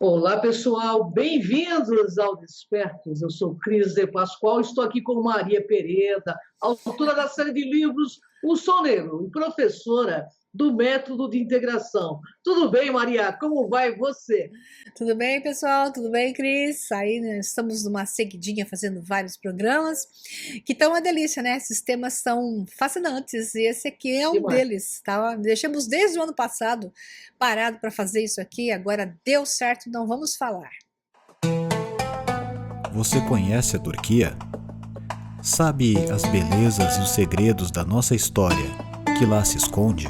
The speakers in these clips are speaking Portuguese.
Olá, pessoal, bem-vindos ao Despertos. Eu sou Cris de Pascoal, estou aqui com Maria Pereda, autora da série de livros O Sol Negro e professora do Método de Integração. Tudo bem, Maria? Como vai você? Tudo bem, pessoal? Tudo bem, Cris? Aí, né, estamos numa seguidinha fazendo vários programas, que estão uma delícia, né? Esses temas são fascinantes e esse aqui é um Demais. deles, tá? Deixamos desde o ano passado parado para fazer isso aqui, agora deu certo, então vamos falar. Você conhece a Turquia? Sabe as belezas e os segredos da nossa história que lá se esconde?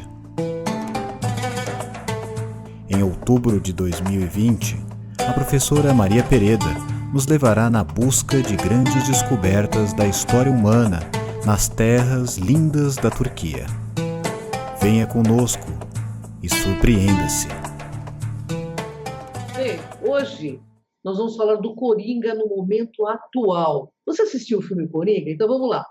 Em outubro de 2020, a professora Maria Pereda nos levará na busca de grandes descobertas da história humana nas terras lindas da Turquia. Venha conosco e surpreenda-se. Bem, hoje nós vamos falar do Coringa no momento atual. Você assistiu o filme Coringa? Então vamos lá.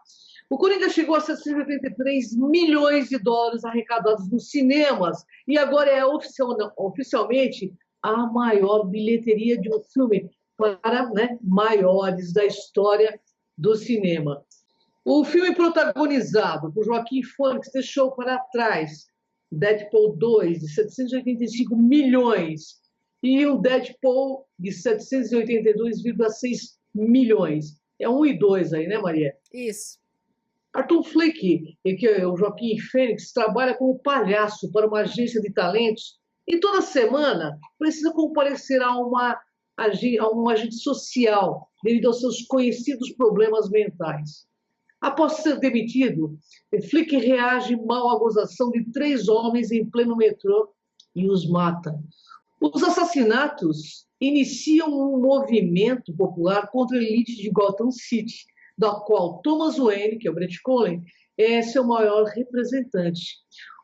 O Coringa chegou a 783 milhões de dólares arrecadados nos cinemas e agora é oficialmente a maior bilheteria de um filme para, né, maiores da história do cinema. O filme protagonizado por Joaquim Phoenix deixou para trás Deadpool 2, de 785 milhões, e o Deadpool, de 782,6 milhões. É um e dois aí, né, Maria? Isso. Arthur Fleck, em que o Joaquim Fênix trabalha como palhaço para uma agência de talentos e toda semana precisa comparecer a um agente social devido aos seus conhecidos problemas mentais. Após ser demitido, Flick reage mal à gozação de três homens em pleno metrô e os mata. Os assassinatos iniciam um movimento popular contra a elite de Gotham City, da qual Thomas Wayne, que é o Brett Cullen, é seu maior representante.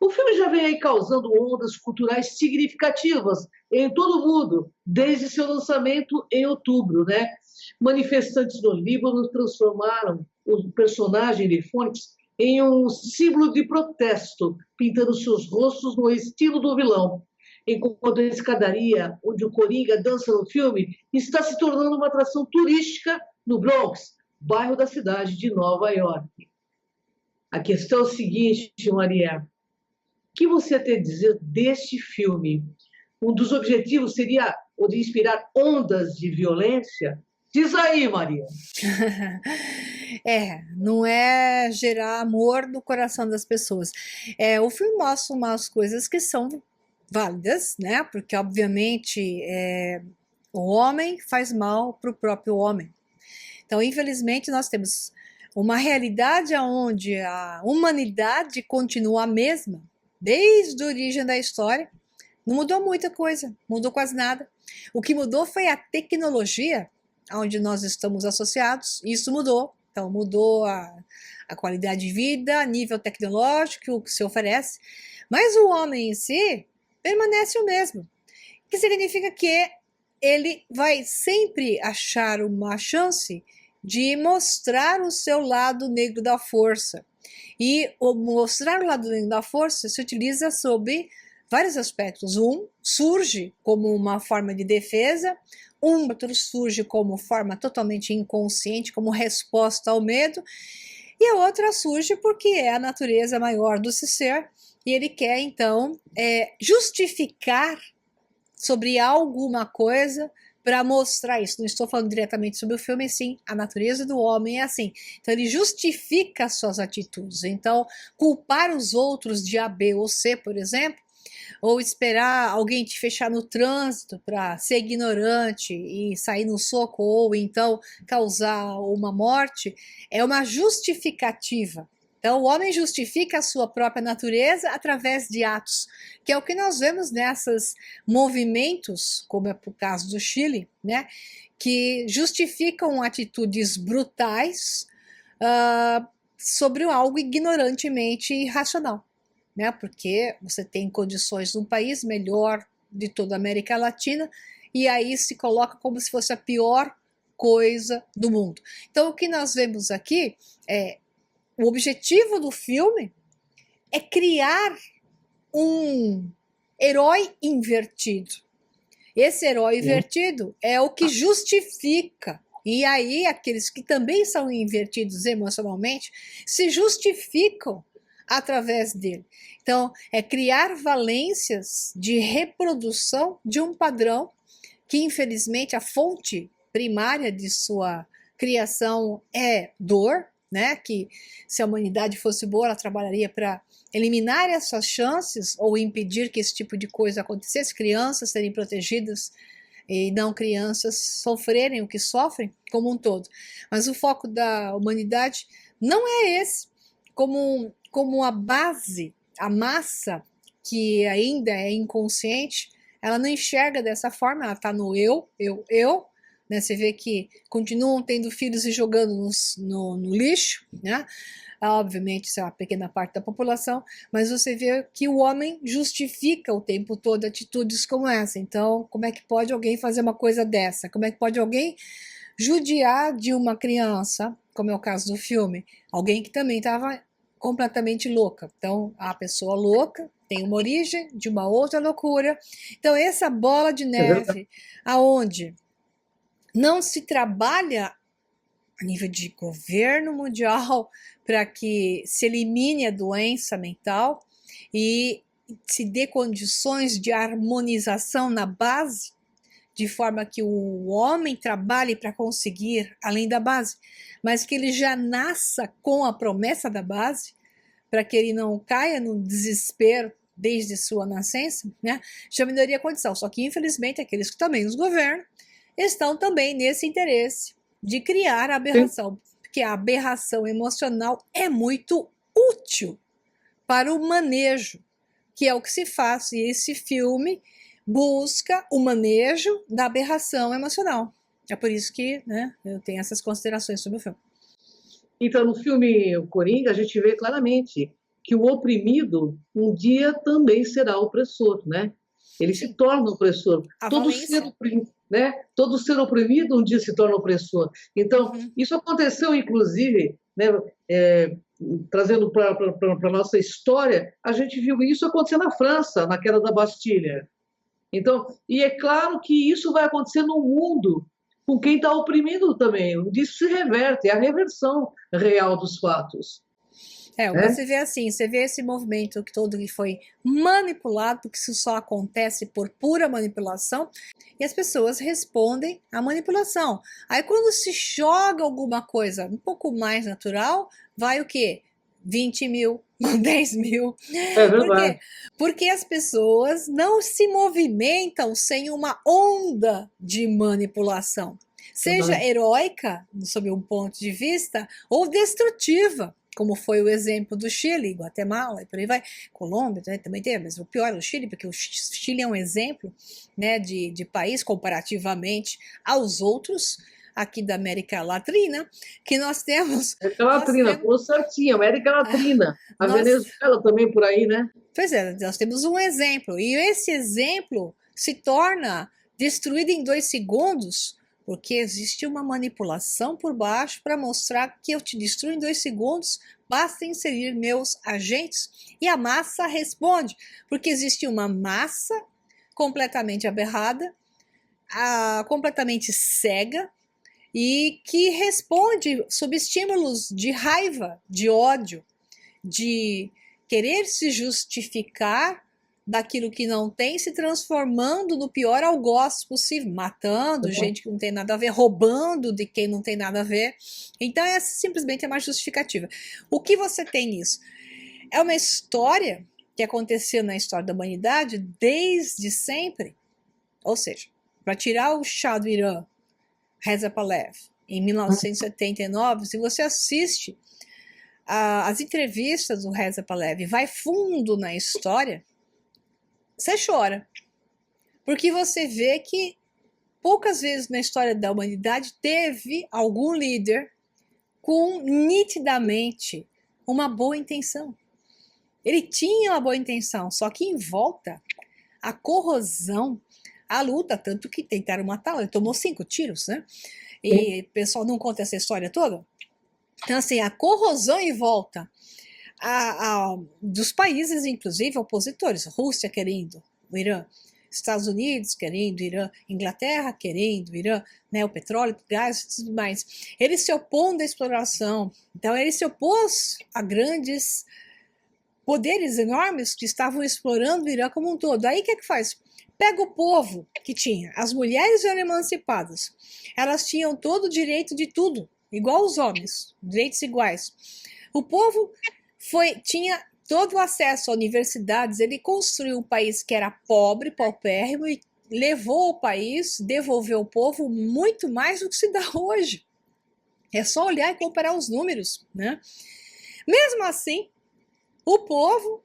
O filme já vem aí causando ondas culturais significativas em todo o mundo, desde seu lançamento em outubro, né? Manifestantes no Líbano transformaram o personagem de Phoenix em um símbolo de protesto, pintando seus rostos no estilo do vilão. Enquanto a escadaria onde o Coringa dança no filme está se tornando uma atração turística no Bronx, bairro da cidade de Nova York. A questão é o seguinte, Maria, o que você tem a dizer deste filme? Um dos objetivos seria o de inspirar ondas de violência? Diz aí, Maria. Não é gerar amor no coração das pessoas. O filme mostra umas coisas que são válidas, né? Porque, obviamente, o homem faz mal para o próprio homem. Então, infelizmente, nós temos uma realidade onde a humanidade continua a mesma, desde a origem da história. Não mudou muita coisa, mudou quase nada. O que mudou foi a tecnologia onde nós estamos associados, isso mudou. Então, mudou a qualidade de vida, a nível tecnológico, o que se oferece. Mas o homem em si permanece o mesmo. Que significa que ele vai sempre achar uma chance de mostrar o seu lado negro da força. E o mostrar o lado negro da força se utiliza sob vários aspectos. Um surge como uma forma de defesa, um outro surge como forma totalmente inconsciente, como resposta ao medo, e a outra surge porque é a natureza maior do ser, e ele quer então justificar sobre alguma coisa para mostrar isso. Não estou falando diretamente sobre o filme, sim, a natureza do homem é assim. Então ele justifica as suas atitudes. Então, culpar os outros de A, B ou C, por exemplo, ou esperar alguém te fechar no trânsito para ser ignorante e sair no soco, ou então causar uma morte, é uma justificativa. Então, o homem justifica a sua própria natureza através de atos, que é o que nós vemos nessas movimentos, como é o caso do Chile, né, que justificam atitudes brutais sobre algo ignorantemente irracional, né, porque você tem condições num país melhor de toda a América Latina, e aí se coloca como se fosse a pior coisa do mundo. Então, o que nós vemos aqui é o objetivo do filme criar um herói invertido, Esse herói invertido é o que justifica. E aí, aqueles que também são invertidos emocionalmente se justificam através dele. Então, é criar valências de reprodução de um padrão que, infelizmente, a fonte primária de sua criação é dor, né? Que se a humanidade fosse boa, ela trabalharia para eliminar essas chances ou impedir que esse tipo de coisa acontecesse, crianças serem protegidas e não crianças sofrerem o que sofrem como um todo. Mas o foco da humanidade não é esse, como a base, a massa que ainda é inconsciente, ela não enxerga dessa forma, ela está no eu, né? Você vê que continuam tendo filhos e jogando no lixo, né? Obviamente, isso é uma pequena parte da população, mas você vê que o homem justifica o tempo todo atitudes como essa. Então, como é que pode alguém fazer uma coisa dessa? Como é que pode alguém judiar de uma criança, como é o caso do filme? Alguém que também estava completamente louca. Então, a pessoa louca tem uma origem de uma outra loucura. Então, essa bola de neve, aonde não se trabalha a nível de governo mundial para que se elimine a doença mental e se dê condições de harmonização na base, de forma que o homem trabalhe para conseguir além da base, mas que ele já nasça com a promessa da base, para que ele não caia no desespero desde sua nascença, né? Já melhoraria a condição. Só que, infelizmente, aqueles que também nos governam estão também nesse interesse de criar a aberração, porque a aberração emocional é muito útil para o manejo, que é o que se faz, e esse filme busca o manejo da aberração emocional. É por isso que, né, eu tenho essas considerações sobre o filme. Então, no filme O Coringa, a gente vê claramente que o oprimido um dia também será opressor, né? Ele se torna opressor. Todo ser oprimido um dia se torna opressor. Então, isso aconteceu, inclusive, né, trazendo para a nossa história, a gente viu isso acontecer na França, na queda da Bastilha. Então, e é claro que isso vai acontecer no mundo, com quem está oprimido também. Isso se reverte, é a reversão real dos fatos. Você vê assim, você vê esse movimento todo que foi manipulado, porque isso só acontece por pura manipulação, e as pessoas respondem à manipulação. Aí quando se joga alguma coisa um pouco mais natural, vai o quê? 20 mil, 10 mil. É verdade. Por quê? Porque as pessoas não se movimentam sem uma onda de manipulação. Seja heróica, sob um ponto de vista, ou destrutiva, como foi o exemplo do Chile, Guatemala e por aí vai, Colômbia, né, também tem, mas o pior é o Chile, porque o Chile é um exemplo, né, de país comparativamente aos outros aqui da América Latina, que nós temos... América Latina, falou certinho, América Latina. A Venezuela também por aí, né? Pois é, nós temos um exemplo, e esse exemplo se torna destruído em 2 segundos, porque existe uma manipulação por baixo para mostrar que eu te destruo em 2 segundos, basta inserir meus agentes, e a massa responde, porque existe uma massa completamente aberrada, completamente cega, e que responde sob estímulos de raiva, de ódio, de querer se justificar daquilo que não tem, se transformando no pior algoz possível, matando gente que não tem nada a ver, roubando de quem não tem nada a ver. Então essa simplesmente é uma justificativa. O que você tem nisso? É uma história que aconteceu na história da humanidade desde sempre. Ou seja, para tirar o Shah do Irã, Reza Pahlavi, em 1979, se você assiste as entrevistas do Reza Pahlavi, vai fundo na história, você chora, porque você vê que poucas vezes na história da humanidade teve algum líder com nitidamente uma boa intenção. Ele tinha uma boa intenção, só que em volta a corrosão, a luta, tanto que tentaram matá-lo, ele tomou 5 tiros, né? E o pessoal não conta essa história toda. Então, assim, a corrosão em volta dos países, inclusive opositores, Rússia querendo, o Irã, Estados Unidos querendo Irã, Inglaterra querendo Irã, né, o petróleo, o gás e tudo mais. Ele se opondo à exploração. Então ele se opôs a grandes poderes enormes que estavam explorando o Irã como um todo. Aí o que é que faz? Pega o povo que tinha, as mulheres eram emancipadas, elas tinham todo o direito de tudo, igual os homens, direitos iguais. O povo tinha todo o acesso a universidades, ele construiu um país que era pobre, paupérrimo, e levou o país, devolveu ao povo muito mais do que se dá hoje. É só olhar e comparar os números, né? Mesmo assim, o povo,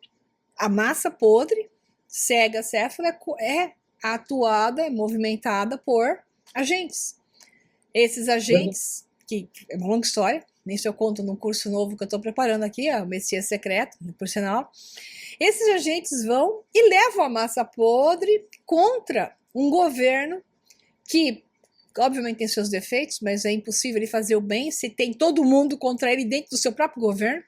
a massa podre, cega, céfala, é atuada, é movimentada por agentes. Esses agentes, que é uma longa história, nisso eu conto num curso novo que eu estou preparando aqui, o Messias Secreto, por sinal. Esses agentes vão e levam a massa podre contra um governo que, obviamente, tem seus defeitos, mas é impossível ele fazer o bem se tem todo mundo contra ele dentro do seu próprio governo.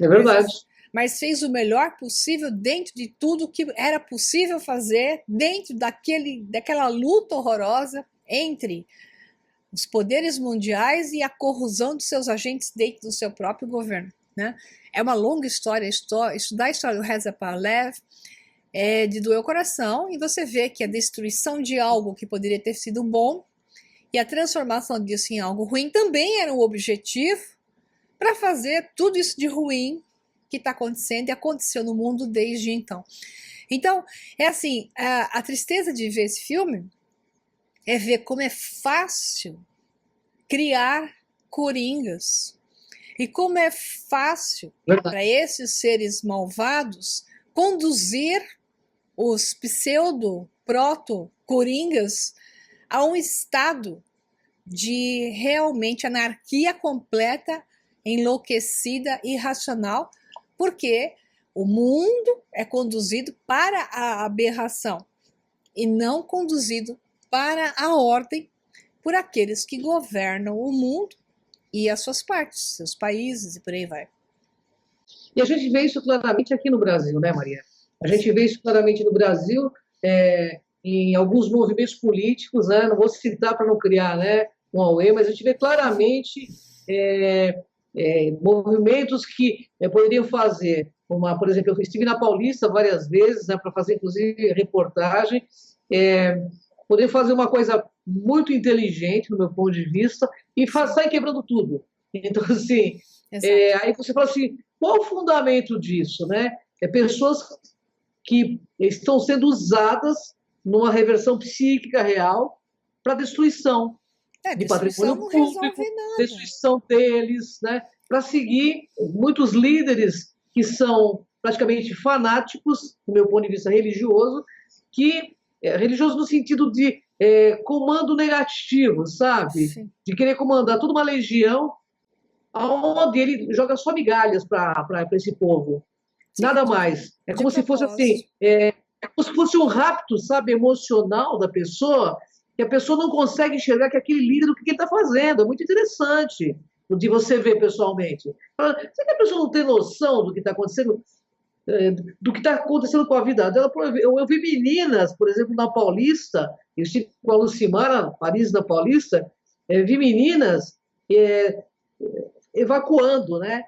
É verdade. Mas fez o melhor possível dentro de tudo que era possível fazer, dentro daquela luta horrorosa entre os poderes mundiais e a corrosão de seus agentes dentro do seu próprio governo, né? É uma longa história, estudar a história do Reza Pahlavi é de doer o coração, e você vê que a destruição de algo que poderia ter sido bom e a transformação disso em algo ruim também era um objetivo para fazer tudo isso de ruim que está acontecendo e aconteceu no mundo desde então. Então, é assim, a tristeza de ver esse filme é ver como é fácil criar coringas e como é fácil para esses seres malvados conduzir os pseudo-proto-coringas a um estado de realmente anarquia completa, enlouquecida, irracional, porque o mundo é conduzido para a aberração e não conduzido para a ordem por aqueles que governam o mundo e as suas partes, seus países e por aí vai. E a gente vê isso claramente aqui no Brasil, né, Maria? A gente vê isso claramente no Brasil, em alguns movimentos políticos, né? Não vou citar para não criar, né, um auê, mas a gente vê claramente movimentos que poderiam fazer, por exemplo, eu estive na Paulista várias vezes, né, para fazer, inclusive, reportagem, poder fazer uma coisa muito inteligente, no meu ponto de vista, e sair quebrando tudo. Então, assim, aí você fala assim, qual o fundamento disso, né? Pessoas que estão sendo usadas numa reversão psíquica real para destruição de patrimônio público, destruição deles, né? Para seguir muitos líderes que são praticamente fanáticos, do meu ponto de vista religioso, religioso no sentido de comando negativo, sabe? Sim. De querer comandar toda uma legião, onde ele joga só migalhas para esse povo. Sim, nada mais. É como se fosse assim, como se fosse um rapto, sabe, emocional da pessoa, que a pessoa não consegue enxergar que aquele líder do que ele está fazendo. É muito interessante de você ver pessoalmente. Será que a pessoa não tem noção do que está acontecendo? Do que está acontecendo com a vida dela? Eu vi meninas, por exemplo, na Paulista, eu estive com a Lucimara, Paris na Paulista, vi meninas evacuando, né?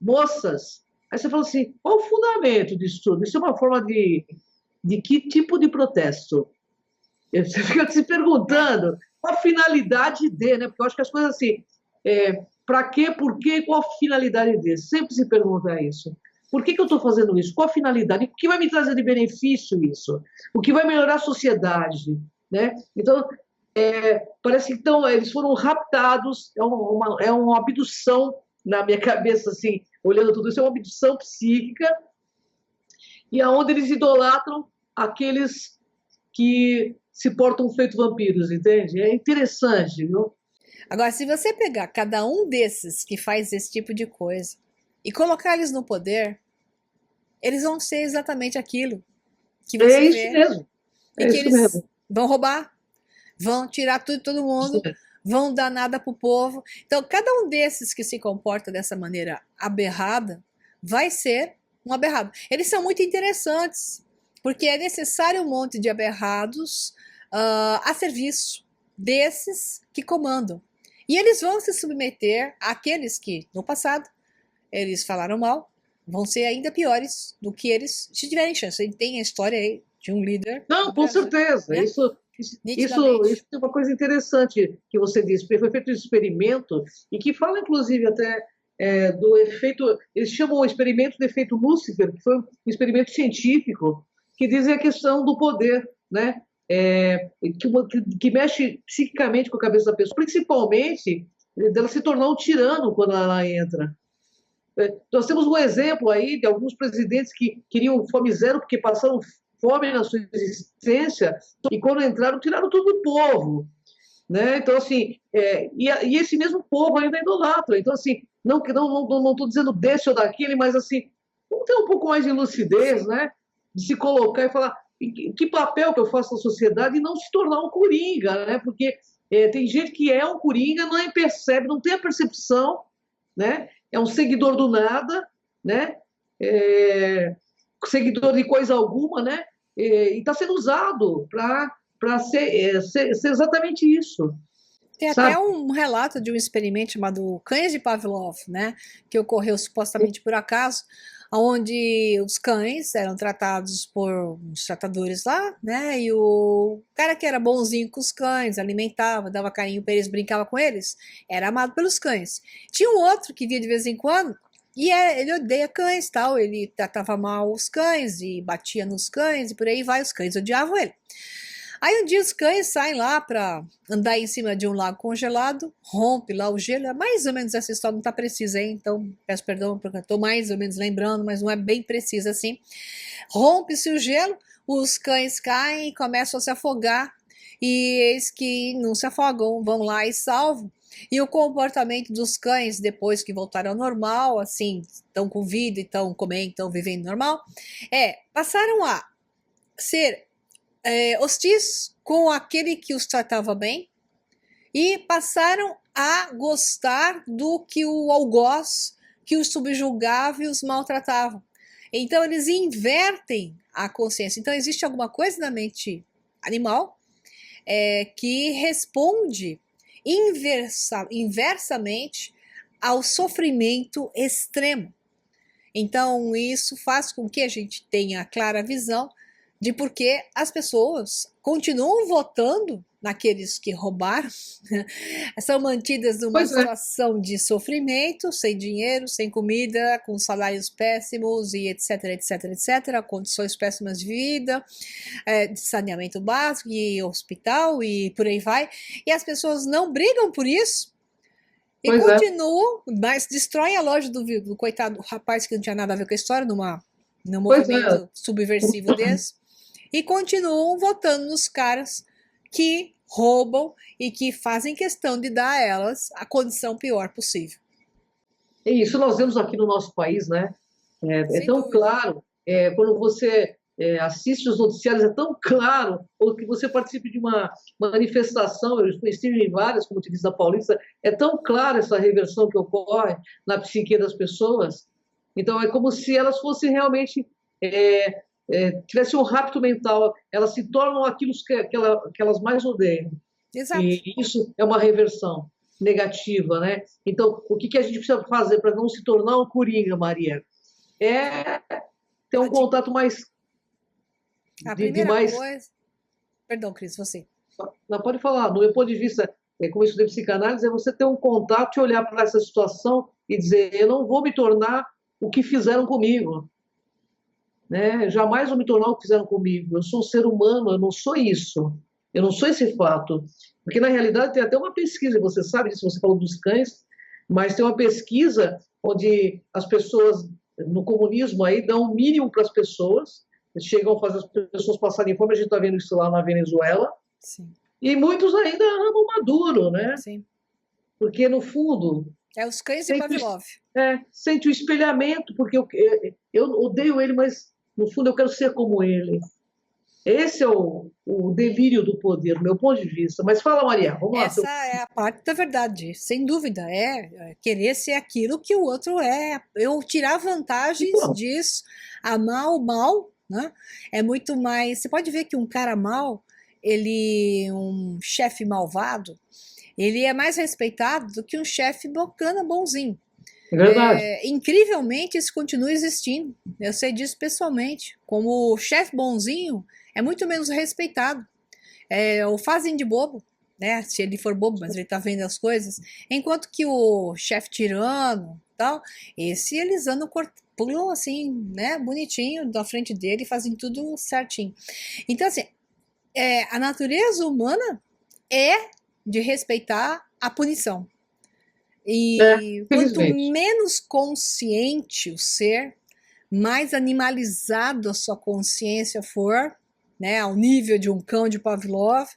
Moças. Aí você fala assim, qual o fundamento disso tudo? Isso é uma forma de que tipo de protesto? Você fica se perguntando qual a finalidade de, né? Porque eu acho que as coisas assim, para quê, por quê, qual a finalidade de? Sempre se pergunta isso. Por que eu estou fazendo isso? Qual a finalidade? O que vai me trazer de benefício isso? O que vai melhorar a sociedade? Né? Então, parece que então, eles foram raptados, é uma abdução na minha cabeça, assim, olhando tudo isso, é uma abdução psíquica, e aonde eles idolatram aqueles que se portam feito vampiros, entende? É interessante, viu? Agora, se você pegar cada um desses que faz esse tipo de coisa e colocar eles no poder, eles vão ser exatamente aquilo que você vê. Isso mesmo. E que eles vão roubar, vão tirar tudo de todo mundo, vão dar nada pro povo. Então, cada um desses que se comporta dessa maneira aberrada vai ser um aberrado. Eles são muito interessantes, porque é necessário um monte de aberrados a serviço desses que comandam. E eles vão se submeter àqueles que, no passado, eles falaram mal, vão ser ainda piores do que eles, se tiverem chance. Tem a história aí de um líder. Não, com certeza. Né? Isso é uma coisa interessante que você disse, porque foi feito um experimento e que fala, inclusive, até do efeito, eles chamam o experimento do efeito Lúcifer, que foi um experimento científico que diz a questão do poder, né? Que mexe psiquicamente com a cabeça da pessoa, principalmente dela se tornar um tirano quando ela entra. Nós temos um exemplo aí de alguns presidentes que queriam fome zero porque passaram fome na sua existência e quando entraram, tiraram tudo do povo. Né? Então, assim, e esse mesmo povo ainda idolatra. Então, assim, não estou dizendo desse ou daquele, mas, assim, vamos ter um pouco mais de lucidez, né? De se colocar e falar que papel que eu faço na sociedade e não se tornar um coringa, né? Porque tem gente que é um coringa, não percebe, não tem a percepção, né? É um seguidor do nada, né? Seguidor de coisa alguma, né? E está sendo usado para ser exatamente isso. Tem até um relato de um experimento chamado Cães de Pavlov, né? Que ocorreu supostamente por acaso, onde os cães eram tratados por uns tratadores lá, né? E o cara que era bonzinho com os cães, alimentava, dava carinho para eles, brincava com eles, era amado pelos cães. Tinha um outro que via de vez em quando, e ele odeia cães, tal. Ele tratava mal os cães e batia nos cães e por aí vai, os cães odiavam ele. Aí um dia os cães saem lá para andar em cima de um lago congelado, rompe lá o gelo, é mais ou menos essa história, não está precisa aí, então peço perdão porque eu estou mais ou menos lembrando, mas não é bem precisa assim. Rompe-se o gelo, os cães caem e começam a se afogar, e eis que não se afogam, vão lá e salvam. E o comportamento dos cães, depois que voltaram ao normal, assim, estão com vida, estão comendo, estão vivendo normal, passaram a ser hostis com aquele que os tratava bem e passaram a gostar do que o algoz, que os subjugava e os maltratava. Então eles invertem a consciência. Então existe alguma coisa na mente animal que responde inversamente ao sofrimento extremo. Então isso faz com que a gente tenha a clara visão de porque as pessoas continuam votando naqueles que roubaram, são mantidas numa situação de sofrimento, sem dinheiro, sem comida, com salários péssimos e etc, etc, etc, condições péssimas de vida, de saneamento básico e hospital e por aí vai, e as pessoas não brigam por isso, e continuam, mas destroem a loja do coitado rapaz que não tinha nada a ver com a história, num movimento subversivo desse, e continuam votando nos caras que roubam e que fazem questão de dar a elas a condição pior possível. Isso nós vemos aqui no nosso país, né? É tão dúvida. Claro, quando você assiste os noticiários, é tão claro, ou que você participe de uma manifestação, eu estive em várias, como te disse, da Paulista, é tão clara essa reversão que ocorre na psique das pessoas. Então, é como se elas fossem realmente... tivesse um rapto mental, elas se tornam aquilo que elas mais odeiam. Exato. E isso é uma reversão negativa, né? Então, o que a gente precisa fazer para não se tornar um coringa, Maria? É ter um contato mais... A primeira coisa... Perdão, Cris, você. Não, pode falar. Do meu ponto de vista, como eu estudei psicanálise, é você ter um contato e olhar para essa situação e dizer, eu não vou me tornar o que fizeram comigo. Né? Jamais vou me tornar o que fizeram comigo. Eu sou um ser humano, eu não sou isso. Eu não sou esse fato. Porque, na realidade, tem até uma pesquisa, você sabe disso, você falou dos cães, mas tem uma pesquisa onde as pessoas, no comunismo, aí, dão o mínimo para as pessoas, chegam a fazer as pessoas passarem fome, a gente está vendo isso lá na Venezuela, sim. E muitos ainda amam Maduro, né? Sim. Porque, no fundo... os cães de Pavlov. Sente o espelhamento, porque eu odeio ele, mas... No fundo, eu quero ser como ele. Esse é o delírio do poder, do meu ponto de vista. Mas fala, Maria, vamos lá. Essa é a parte da verdade, sem dúvida. Querer ser aquilo que o outro é. Eu tirar vantagens disso, amar o mal né? É muito mais... Você pode ver que um cara mau, um chefe malvado, ele é mais respeitado do que um chefe bacana, bonzinho. É verdade. Incrivelmente, isso continua existindo. Eu sei disso pessoalmente. Como o chefe bonzinho é muito menos respeitado. O fazem de bobo, né? Se ele for bobo, mas ele tá vendo as coisas. Enquanto que o chefe tirano, tal, esse eles andam pulam assim, né? Bonitinho da frente dele, fazem tudo certinho. Então, assim, a natureza humana é de respeitar a punição. E quanto menos consciente o ser, mais animalizado a sua consciência for, né, ao nível de um cão de Pavlov,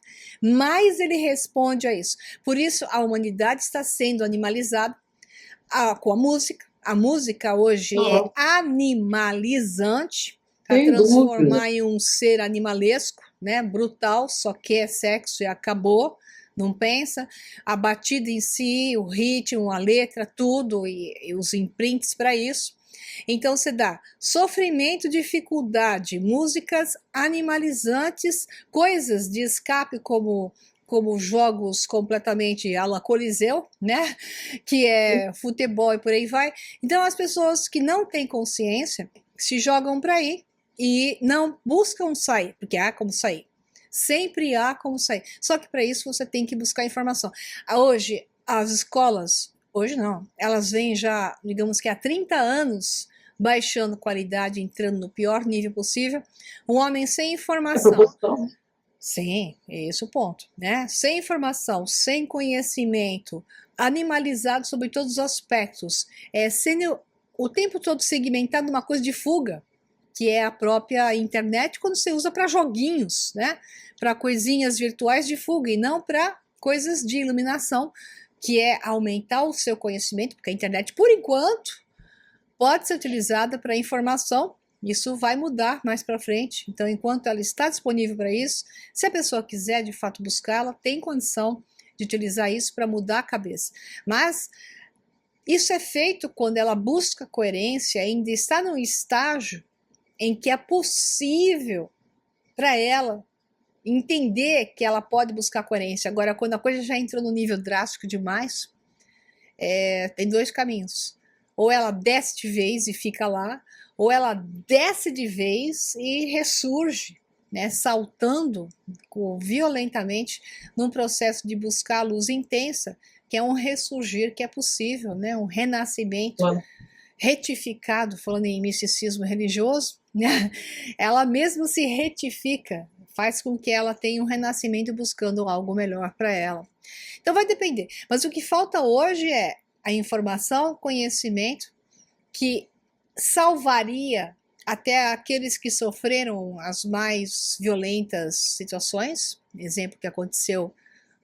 mais ele responde a isso. Por isso, a humanidade está sendo animalizada com a música. A música hoje é animalizante, para transformar em um ser animalesco, né, brutal, só quer sexo e acabou. Não pensa, a batida em si, o ritmo, a letra, tudo, e os imprints para isso. Então você dá sofrimento, dificuldade, músicas animalizantes, coisas de escape como jogos completamente à la Coliseu, né? Que é futebol e por aí vai. Então as pessoas que não têm consciência se jogam para aí e não buscam sair, porque há como sair. Sempre há como sair. Só que para isso você tem que buscar informação. Hoje, as escolas, hoje não, elas vêm já, digamos que há 30 anos, baixando qualidade, entrando no pior nível possível. Um homem sem informação. Sim, é esse o ponto, né? Sem informação, sem conhecimento, animalizado sobre todos os aspectos, sendo o tempo todo segmentado numa coisa de fuga, que é a própria internet, quando você usa para joguinhos, né? Para coisinhas virtuais de fuga e não para coisas de iluminação, que é aumentar o seu conhecimento, porque a internet, por enquanto, pode ser utilizada para informação. Isso vai mudar mais para frente. Então, enquanto ela está disponível para isso, se a pessoa quiser de fato buscar, ela tem condição de utilizar isso para mudar a cabeça. Mas isso é feito quando ela busca coerência, ainda está num estágio em que é possível para ela entender que ela pode buscar coerência. Agora, quando a coisa já entrou no nível drástico demais, tem dois caminhos. Ou ela desce de vez e fica lá, ou ela desce de vez e ressurge, né, saltando violentamente num processo de buscar a luz intensa, que é um ressurgir que é possível, né, um renascimento retificado, falando em misticismo religioso, né, ela mesmo se retifica, faz com que ela tenha um renascimento buscando algo melhor para ela. Então vai depender, mas o que falta hoje é a informação, conhecimento, que salvaria até aqueles que sofreram as mais violentas situações, exemplo que aconteceu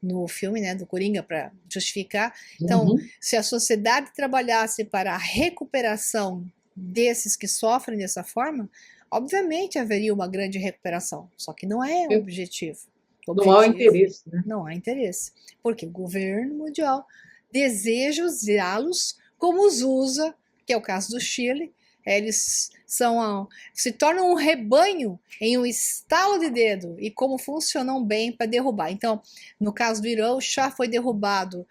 no filme, né, do Coringa, para justificar. Então, se a sociedade trabalhasse para a recuperação desses que sofrem dessa forma, obviamente haveria uma grande recuperação, só que não é o objetivo. Não há interesse, né? Não há interesse, porque o governo mundial deseja usá-los como os usa, que é o caso do Chile. Eles se tornam um rebanho em um estalo de dedo e como funcionam bem para derrubar. Então, no caso do Irã, o Shah foi derrubado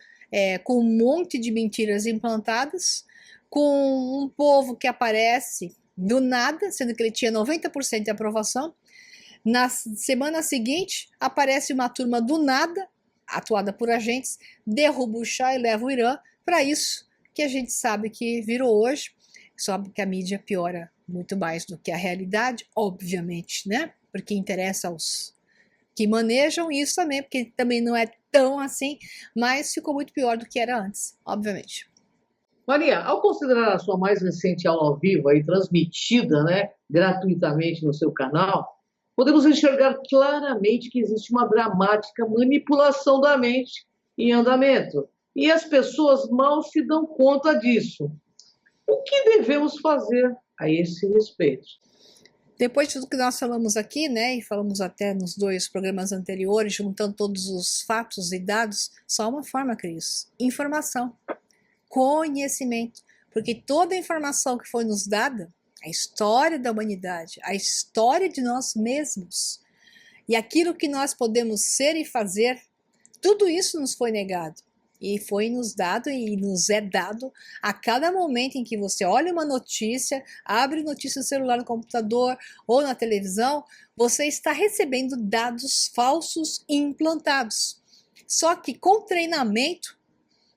com um monte de mentiras implantadas, com um povo que aparece do nada, sendo que ele tinha 90% de aprovação. Na semana seguinte, aparece uma turma do nada, atuada por agentes, derruba o Shah e leva o Irã para isso que a gente sabe que virou hoje. Só que a mídia piora muito mais do que a realidade, obviamente, né? Porque interessa aos que manejam isso também, porque também não é tão assim, mas ficou muito pior do que era antes, obviamente. Maria, ao considerar a sua mais recente aula ao vivo, aí, transmitida, né, gratuitamente no seu canal, podemos enxergar claramente que existe uma dramática manipulação da mente em andamento. E as pessoas mal se dão conta disso. O que devemos fazer a esse respeito? Depois de tudo que nós falamos aqui, né, e falamos até nos 2 programas anteriores, juntando todos os fatos e dados, só uma forma, Cris: informação, conhecimento. Porque toda a informação que foi nos dada a história da humanidade, a história de nós mesmos e aquilo que nós podemos ser e fazer, tudo isso nos foi negado. E foi nos dado e nos é dado a cada momento em que você olha uma notícia, abre notícia no celular, no computador ou na televisão, você está recebendo dados falsos implantados. Só que com treinamento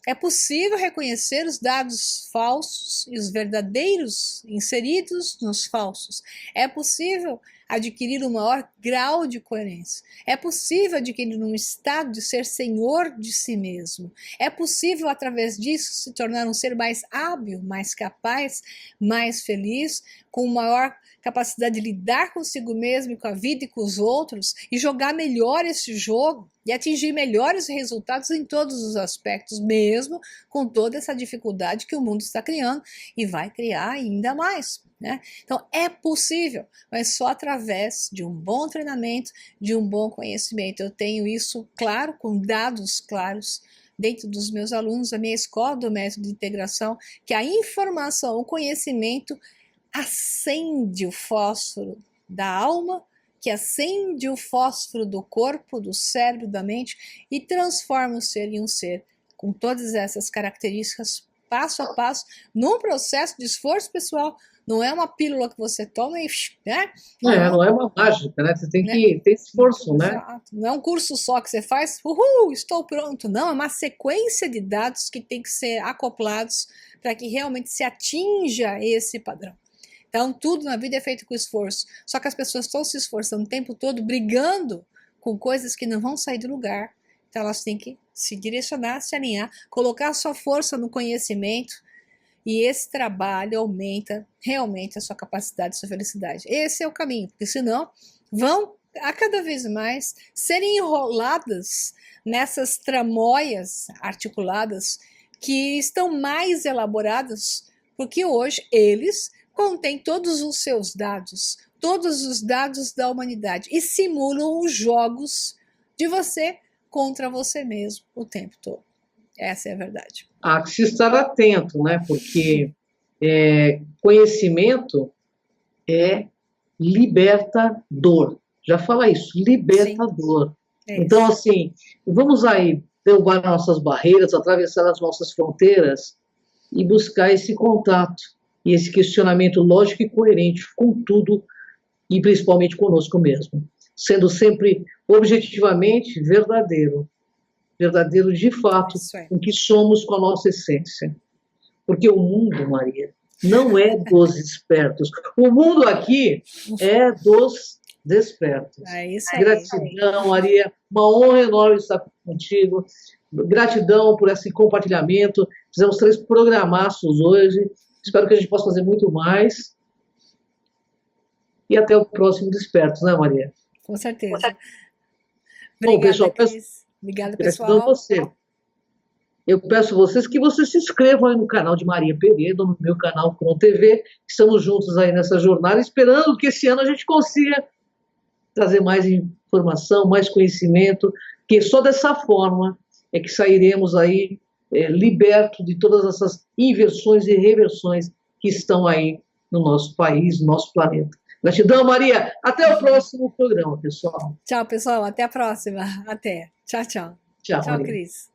é possível reconhecer os dados falsos e os verdadeiros inseridos nos falsos. É possível adquirir um maior grau de coerência. É possível adquirir um estado de ser senhor de si mesmo. É possível, através disso, se tornar um ser mais hábil, mais capaz, mais feliz, com maior capacidade de lidar consigo mesmo e com a vida e com os outros, e jogar melhor esse jogo e atingir melhores resultados em todos os aspectos, mesmo com toda essa dificuldade que o mundo está criando e vai criar ainda mais, né? Então é possível, mas só através de um bom treinamento, de um bom conhecimento. Eu tenho isso claro, com dados claros, dentro dos meus alunos, da minha escola do método de integração, que a informação, o conhecimento acende o fósforo da alma, que acende o fósforo do corpo, do cérebro, da mente e transforma o ser em um ser com todas essas características, passo a passo, num processo de esforço pessoal. Não é uma pílula que você toma e... né? Não é uma mágica, né? Você tem que ter esforço, né? Exato. Não é um curso só que você faz, uhul, estou pronto. Não, é uma sequência de dados que tem que ser acoplados para que realmente se atinja esse padrão. Então, tudo na vida é feito com esforço. Só que as pessoas estão se esforçando o tempo todo, brigando com coisas que não vão sair do lugar. Então, elas têm que se direcionar, se alinhar, colocar a sua força no conhecimento. E esse trabalho aumenta realmente a sua capacidade, a sua felicidade. Esse é o caminho, porque senão vão a cada vez mais serem enroladas nessas tramóias articuladas que estão mais elaboradas, porque hoje eles contém todos os seus dados, todos os dados da humanidade e simulam os jogos de você contra você mesmo o tempo todo. Essa é a verdade. Há que se estar atento, né? Porque conhecimento é libertador. Já fala isso, libertador. Então, assim, vamos aí derrubar nossas barreiras, atravessar as nossas fronteiras e buscar esse contato e esse questionamento lógico e coerente com tudo e principalmente conosco mesmo, sendo sempre objetivamente verdadeiro de fato, o que somos com a nossa essência. Porque o mundo, Maria, não é dos espertos. O mundo aqui é dos despertos. É isso aí. Gratidão, Maria, uma honra enorme estar contigo. Gratidão por esse compartilhamento. Fizemos 3 programaços hoje. Espero que a gente possa fazer muito mais. E até o próximo Despertos, né, Maria? Com certeza. Obrigada, bom, pessoal, obrigada, pessoal. Gratidão a você. Eu peço a vocês que vocês se inscrevam aí no canal de Maria Peredo, no meu canal Cron TV. Estamos juntos aí nessa jornada, esperando que esse ano a gente consiga trazer mais informação, mais conhecimento, que só dessa forma é que sairemos aí libertos de todas essas inversões e reversões que estão aí no nosso país, no nosso planeta. Gratidão, Maria. Até o próximo programa, pessoal. Tchau, pessoal. Até a próxima. Até. Tchau, tchau. Tchau, Tchau, Cris.